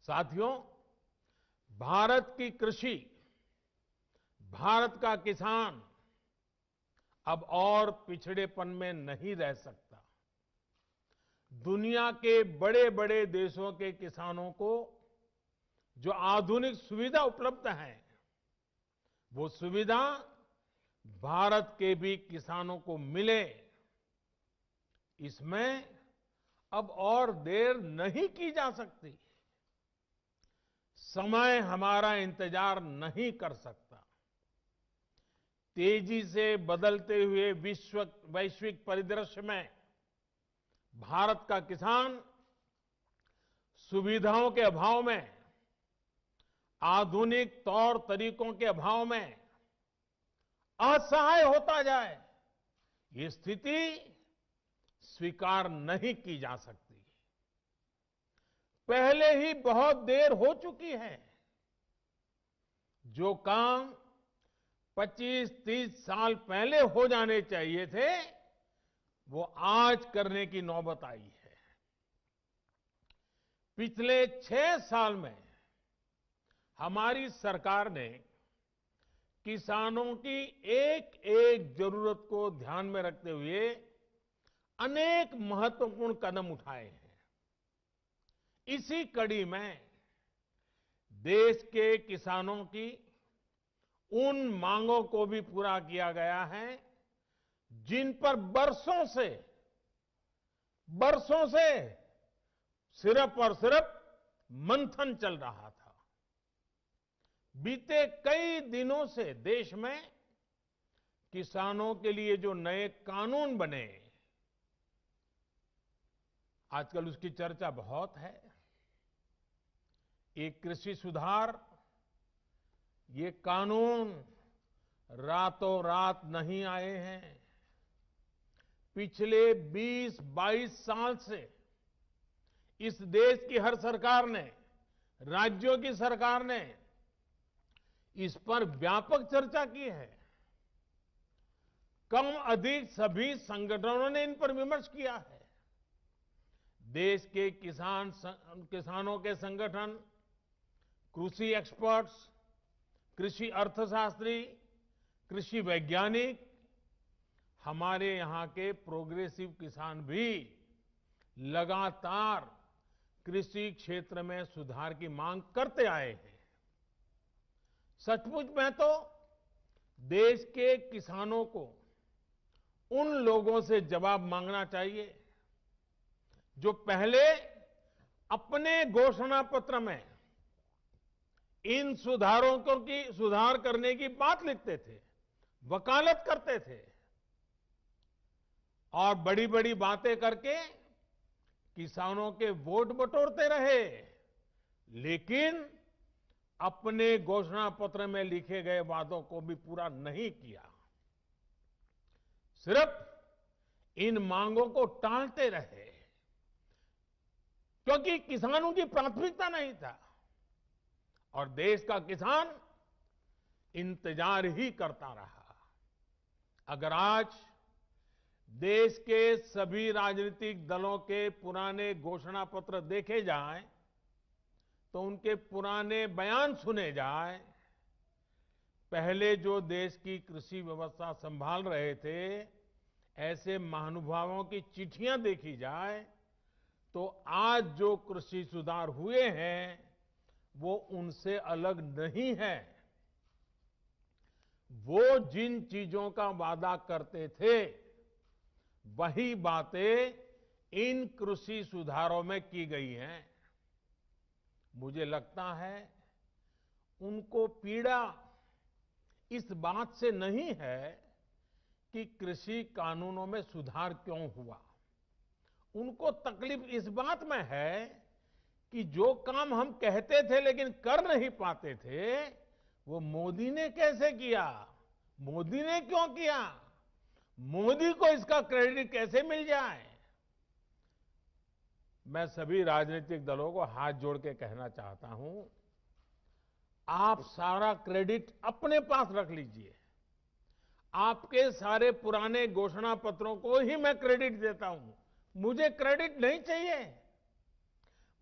साथियों, भारत की कृषि, भारत का किसान अब और पिछड़ेपन में नहीं रह सकता। दुनिया के बड़े बड़े देशों के किसानों को जो आधुनिक सुविधा उपलब्ध है, वो सुविधा भारत के भी किसानों को मिले, इसमें अब और देर नहीं की जा सकती। समय हमारा इंतजार नहीं कर सकता। तेजी से बदलते हुए वैश्विक परिदृश्य में भारत का किसान सुविधाओं के अभाव में, आधुनिक तौर तरीकों के अभाव में असहाय होता जाए, ये स्थिति स्वीकार नहीं की जा सकती। पहले ही बहुत देर हो चुकी है। जो काम 25-30 साल पहले हो जाने चाहिए थे, वो आज करने की नौबत आई है। पिछले 6 साल में हमारी सरकार ने किसानों की एक एक जरूरत को ध्यान में रखते हुए अनेक महत्वपूर्ण कदम उठाए हैं। इसी कड़ी में देश के किसानों की उन मांगों को भी पूरा किया गया है जिन पर बरसों से सिर्फ और सिर्फ मंथन चल रहा था। बीते कई दिनों से देश में किसानों के लिए जो नए कानून बने, आजकल उसकी चर्चा बहुत है। एक कृषि सुधार, ये कानून रातों रात नहीं आए हैं। पिछले 20-22 साल से इस देश की हर सरकार ने, राज्यों की सरकार ने इस पर व्यापक चर्चा की है। कम अधिक सभी संगठनों ने इन पर विमर्श किया है। देश के किसानों के संगठन, कृषि एक्सपर्ट्स, कृषि अर्थशास्त्री, कृषि वैज्ञानिक, हमारे यहां के प्रोग्रेसिव किसान भी लगातार कृषि क्षेत्र में सुधार की मांग करते आए हैं। सचमुच में तो देश के किसानों को उन लोगों से जवाब मांगना चाहिए जो पहले अपने घोषणा पत्र में इन सुधार करने की बात लिखते थे, वकालत करते थे और बड़ी बड़ी बातें करके किसानों के वोट बटोरते रहे, लेकिन अपने घोषणा पत्र में लिखे गए वादों को भी पूरा नहीं किया। सिर्फ इन मांगों को टालते रहे क्योंकि किसानों की प्राथमिकता नहीं था और देश का किसान इंतजार ही करता रहा। अगर आज देश के सभी राजनीतिक दलों के पुराने घोषणा पत्र देखे जाएं, तो उनके पुराने बयान सुने जाएं, पहले जो देश की कृषि व्यवस्था संभाल रहे थे, ऐसे महानुभावों की चिट्ठियां देखी जाए, तो आज जो कृषि सुधार हुए हैं वो उनसे अलग नहीं है। वो जिन चीजों का वादा करते थे, वही बातें इन कृषि सुधारों में की गई हैं। मुझे लगता है उनको पीड़ा इस बात से नहीं है कि कृषि कानूनों में सुधार क्यों हुआ। उनको तकलीफ इस बात में है कि जो काम हम कहते थे लेकिन कर नहीं पाते थे, वो मोदी ने कैसे किया, मोदी ने क्यों किया, मोदी को इसका क्रेडिट कैसे मिल जाए। मैं सभी राजनीतिक दलों को हाथ जोड़ के कहना चाहता हूं, आप सारा क्रेडिट अपने पास रख लीजिए। आपके सारे पुराने घोषणा पत्रों को ही मैं क्रेडिट देता हूं, मुझे क्रेडिट नहीं चाहिए।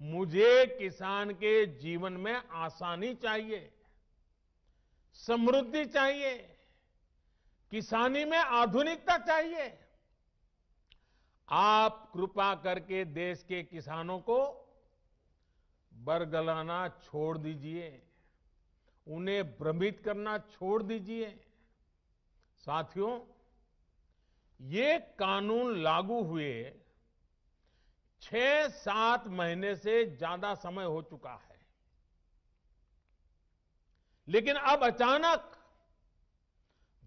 मुझे किसान के जीवन में आसानी चाहिए, समृद्धि चाहिए, किसानी में आधुनिकता चाहिए। आप कृपा करके देश के किसानों को बरगलाना छोड़ दीजिए, उन्हें भ्रमित करना छोड़ दीजिए। साथियों, ये कानून लागू हुए 6-7 महीने से ज्यादा समय हो चुका है, लेकिन अब अचानक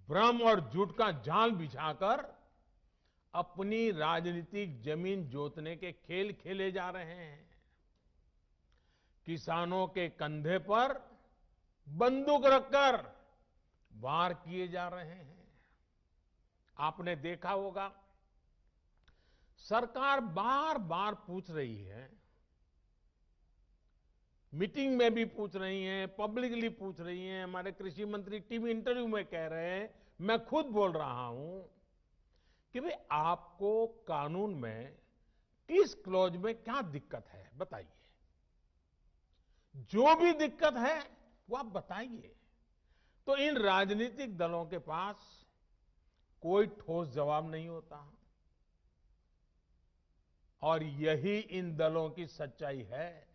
भ्रम और झूठ का जाल बिछाकर अपनी राजनीतिक जमीन जोतने के खेल खेले जा रहे हैं। किसानों के कंधे पर बंदूक रखकर वार किए जा रहे हैं। आपने देखा होगा, सरकार बार बार पूछ रही है, मीटिंग में भी पूछ रही हैं, पब्लिकली पूछ रही हैं, हमारे कृषि मंत्री टीवी इंटरव्यू में कह रहे हैं, मैं खुद बोल रहा हूं कि भाई आपको कानून में किस क्लॉज में क्या दिक्कत है बताइए। जो भी दिक्कत है वो आप बताइए। तो इन राजनीतिक दलों के पास कोई ठोस जवाब नहीं होता, और यही इन दलों की सच्चाई है।